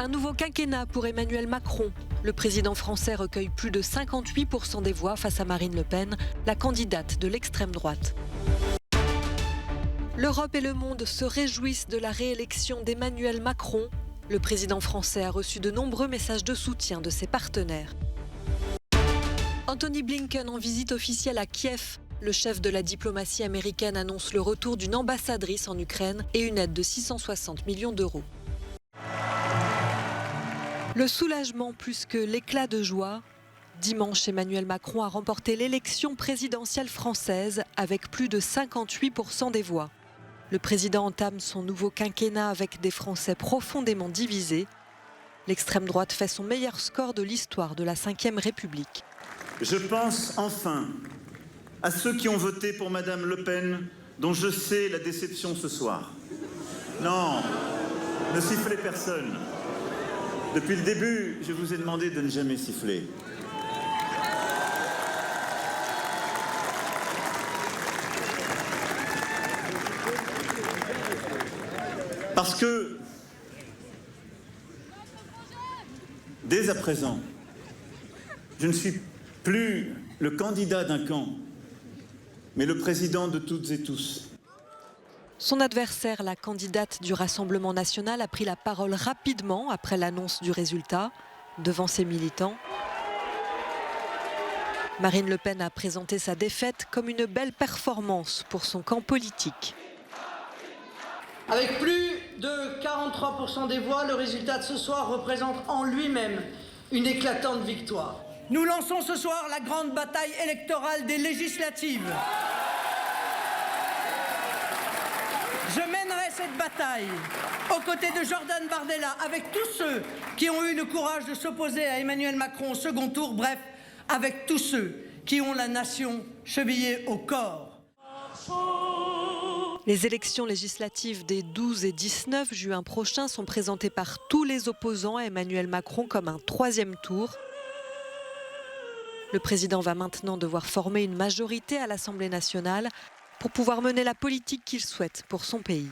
Un nouveau quinquennat pour Emmanuel Macron. Le président français recueille plus de 58% des voix face à Marine Le Pen, la candidate de l'extrême droite. L'Europe et le monde se réjouissent de la réélection d'Emmanuel Macron. Le président français a reçu de nombreux messages de soutien de ses partenaires. Antony Blinken en visite officielle à Kiev. Le chef de la diplomatie américaine annonce le retour d'une ambassadrice en Ukraine et une aide de 660 millions d'euros. Le soulagement plus que l'éclat de joie. Dimanche, Emmanuel Macron a remporté l'élection présidentielle française avec plus de 58% des voix. Le président entame son nouveau quinquennat avec des Français profondément divisés. L'extrême droite fait son meilleur score de l'histoire de la Ve République. Je pense enfin à ceux qui ont voté pour Madame Le Pen, dont je sais la déception ce soir. Non, ne sifflez personne. Depuis le début, je vous ai demandé de ne jamais siffler. Parce que, dès à présent, je ne suis plus le candidat d'un camp, mais le président de toutes et tous. Son adversaire, la candidate du Rassemblement national, a pris la parole rapidement après l'annonce du résultat, devant ses militants. Marine Le Pen a présenté sa défaite comme une belle performance pour son camp politique. Avec plus de 43% des voix, le résultat de ce soir représente en lui-même une éclatante victoire. Nous lançons ce soir la grande bataille électorale des législatives. Je mènerai cette bataille aux côtés de Jordan Bardella, avec tous ceux qui ont eu le courage de s'opposer à Emmanuel Macron au second tour, bref, avec tous ceux qui ont la nation chevillée au corps. Les élections législatives des 12 et 19 juin prochains sont présentées par tous les opposants à Emmanuel Macron comme un troisième tour. Le président va maintenant devoir former une majorité à l'Assemblée nationale pour pouvoir mener la politique qu'il souhaite pour son pays.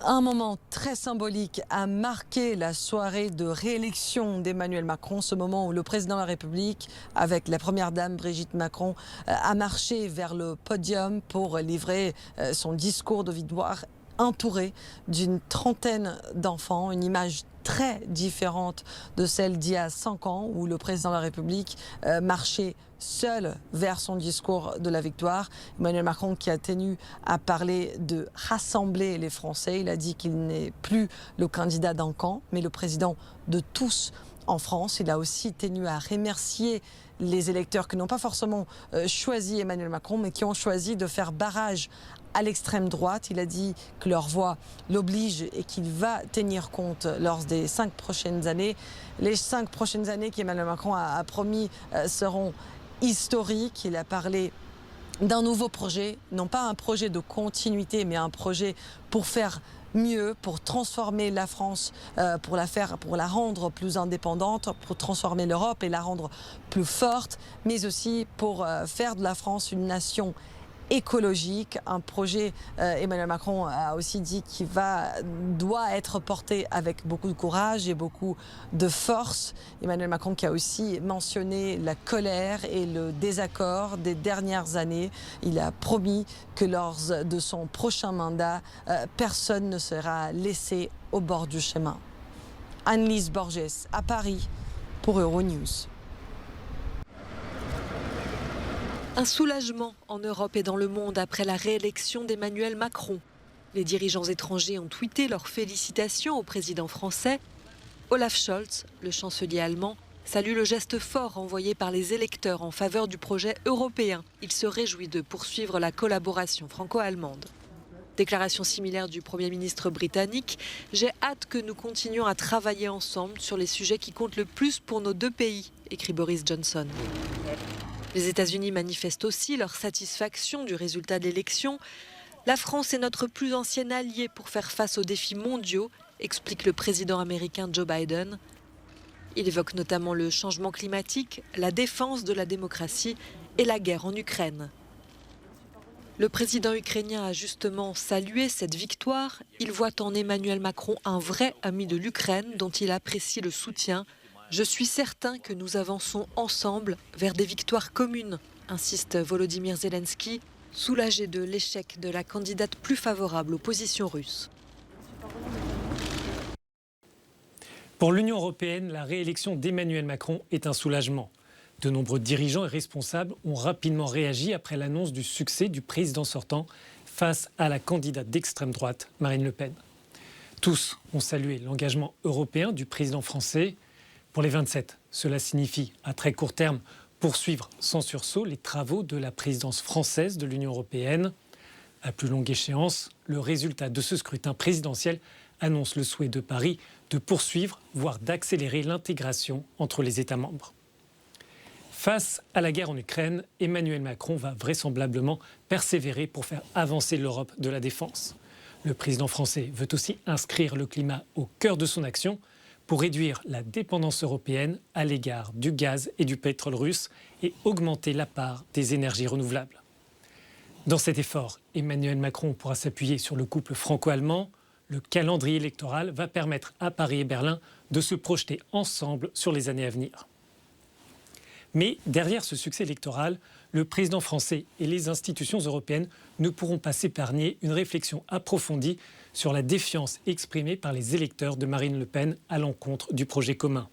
Un moment très symbolique a marqué la soirée de réélection d'Emmanuel Macron, ce moment où le président de la République, avec la première dame Brigitte Macron, a marché vers le podium pour livrer son discours de victoire, entouré d'une trentaine d'enfants, une image très différente de celle d'il y a 5 ans où le président de la République marchait seul vers son discours de la victoire. Emmanuel Macron qui a tenu à parler de rassembler les Français. Il a dit qu'il n'est plus le candidat d'un camp, mais le président de tous en France. Il a aussi tenu à remercier les électeurs qui n'ont pas forcément choisi Emmanuel Macron, mais qui ont choisi de faire barrage à l'extrême droite. Il a dit que leur voix l'oblige et qu'il va tenir compte lors des 5 prochaines années. Les 5 prochaines années qu'Emmanuel Macron a promis seront historiques. Il a parlé d'un nouveau projet, non pas un projet de continuité, mais un projet pour faire mieux, pour transformer la France, pour la rendre plus indépendante, pour transformer l'Europe et la rendre plus forte, mais aussi pour faire de la France une nation écologique, un projet, Emmanuel Macron a aussi dit qu'il doit être porté avec beaucoup de courage et beaucoup de force. Emmanuel Macron qui a aussi mentionné la colère et le désaccord des dernières années. Il a promis que lors de son prochain mandat, personne ne sera laissé au bord du chemin. Anne-Lise Borges à Paris pour Euronews. Un soulagement en Europe et dans le monde après la réélection d'Emmanuel Macron. Les dirigeants étrangers ont tweeté leurs félicitations au président français. Olaf Scholz, le chancelier allemand, salue le geste fort envoyé par les électeurs en faveur du projet européen. Il se réjouit de poursuivre la collaboration franco-allemande. Déclaration similaire du Premier ministre britannique. J'ai hâte que nous continuions à travailler ensemble sur les sujets qui comptent le plus pour nos deux pays, écrit Boris Johnson. Les États-Unis manifestent aussi leur satisfaction du résultat de l'élection. La France est notre plus ancien allié pour faire face aux défis mondiaux, explique le président américain Joe Biden. Il évoque notamment le changement climatique, la défense de la démocratie et la guerre en Ukraine. Le président ukrainien a justement salué cette victoire. Il voit en Emmanuel Macron un vrai ami de l'Ukraine dont il apprécie le soutien. « Je suis certain que nous avançons ensemble vers des victoires communes », insiste Volodymyr Zelensky, soulagé de l'échec de la candidate plus favorable aux positions russes. Pour l'Union européenne, la réélection d'Emmanuel Macron est un soulagement. De nombreux dirigeants et responsables ont rapidement réagi après l'annonce du succès du président sortant face à la candidate d'extrême droite, Marine Le Pen. Tous ont salué l'engagement européen du président français. Pour les 27, cela signifie à très court terme poursuivre sans sursaut les travaux de la présidence française de l'Union européenne. À plus longue échéance, le résultat de ce scrutin présidentiel annonce le souhait de Paris de poursuivre, voire d'accélérer l'intégration entre les États membres. Face à la guerre en Ukraine, Emmanuel Macron va vraisemblablement persévérer pour faire avancer l'Europe de la défense. Le président français veut aussi inscrire le climat au cœur de son action pour réduire la dépendance européenne à l'égard du gaz et du pétrole russe et augmenter la part des énergies renouvelables. Dans cet effort, Emmanuel Macron pourra s'appuyer sur le couple franco-allemand. Le calendrier électoral va permettre à Paris et Berlin de se projeter ensemble sur les années à venir. Mais derrière ce succès électoral, le président français et les institutions européennes ne pourront pas s'épargner une réflexion approfondie sur la défiance exprimée par les électeurs de Marine Le Pen à l'encontre du projet commun.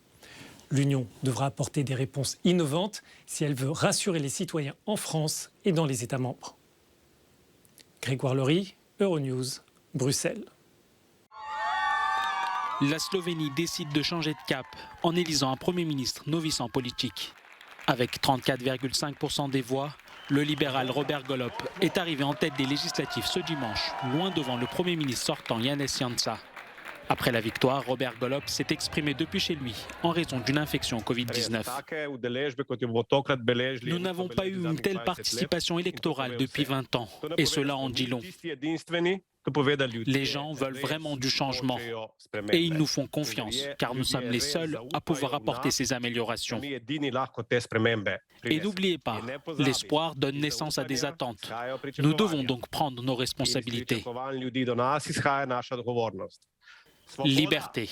L'Union devra apporter des réponses innovantes si elle veut rassurer les citoyens en France et dans les États membres. Grégoire Laurie, Euronews, Bruxelles. La Slovénie décide de changer de cap en élisant un Premier ministre novice en politique. Avec 34,5% des voix, le libéral Robert Golob est arrivé en tête des législatives ce dimanche, loin devant le Premier ministre sortant Janez Janša. Après la victoire, Robert Golob s'est exprimé depuis chez lui en raison d'une infection Covid-19. Nous n'avons pas eu une telle participation électorale depuis 20 ans, et cela en dit long. Les gens veulent vraiment du changement et ils nous font confiance car nous sommes les seuls à pouvoir apporter ces améliorations. Et n'oubliez pas, l'espoir donne naissance à des attentes. Nous devons donc prendre nos responsabilités. Liberté.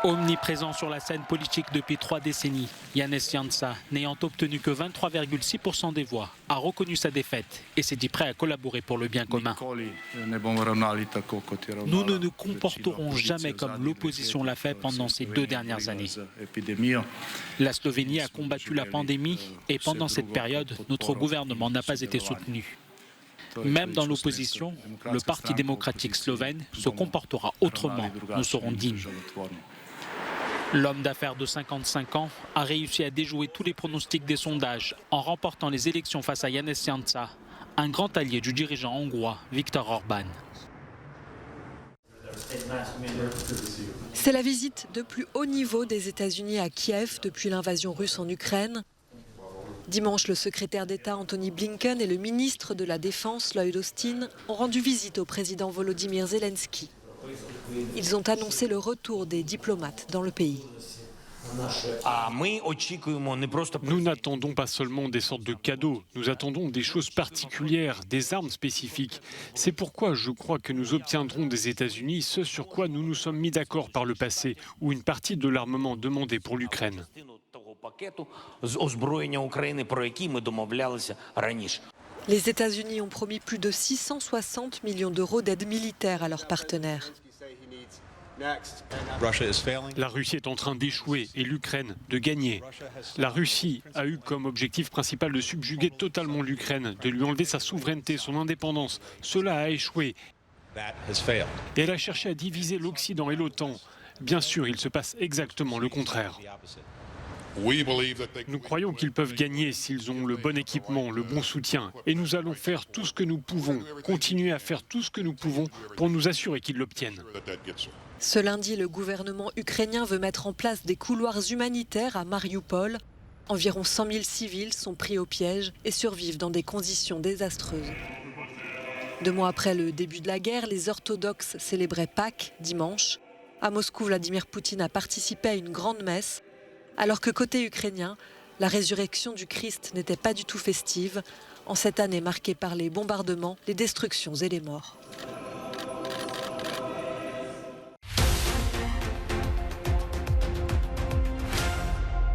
Omniprésent sur la scène politique depuis 3 décennies, Janez Janša, n'ayant obtenu que 23,6% des voix, a reconnu sa défaite et s'est dit prêt à collaborer pour le bien commun. Nous ne nous comporterons jamais comme l'opposition l'a fait pendant ces 2 dernières années. La Slovénie a combattu la pandémie et pendant cette période, notre gouvernement n'a pas été soutenu. Même dans l'opposition, le Parti démocratique slovène se comportera autrement. Nous serons dignes. L'homme d'affaires de 55 ans a réussi à déjouer tous les pronostics des sondages en remportant les élections face à Janez Janša, un grand allié du dirigeant hongrois Viktor Orbán. C'est la visite de plus haut niveau des États-Unis à Kiev depuis l'invasion russe en Ukraine. Dimanche, le secrétaire d'État Antony Blinken et le ministre de la Défense Lloyd Austin ont rendu visite au président Volodymyr Zelensky. Ils ont annoncé le retour des diplomates dans le pays. Nous n'attendons pas seulement des sortes de cadeaux, nous attendons des choses particulières, des armes spécifiques. C'est pourquoi je crois que nous obtiendrons des États-Unis ce sur quoi nous nous sommes mis d'accord par le passé, ou une partie de l'armement demandé pour l'Ukraine. Les États-Unis ont promis plus de 660 millions d'euros d'aide militaire à leurs partenaires. La Russie est en train d'échouer et l'Ukraine de gagner. La Russie a eu comme objectif principal de subjuguer totalement l'Ukraine, de lui enlever sa souveraineté, son indépendance. Cela a échoué. Et elle a cherché à diviser l'Occident et l'OTAN. Bien sûr, il se passe exactement le contraire. Nous croyons qu'ils peuvent gagner s'ils ont le bon équipement, le bon soutien. Et nous allons faire tout ce que nous pouvons, continuer à faire tout ce que nous pouvons pour nous assurer qu'ils l'obtiennent. Ce lundi, le gouvernement ukrainien veut mettre en place des couloirs humanitaires à Mariupol. Environ 100 000 civils sont pris au piège et survivent dans des conditions désastreuses. 2 mois après le début de la guerre, les orthodoxes célébraient Pâques dimanche. À Moscou, Vladimir Poutine a participé à une grande messe. Alors que côté ukrainien, la résurrection du Christ n'était pas du tout festive. en cette année marquée par les bombardements, les destructions et les morts.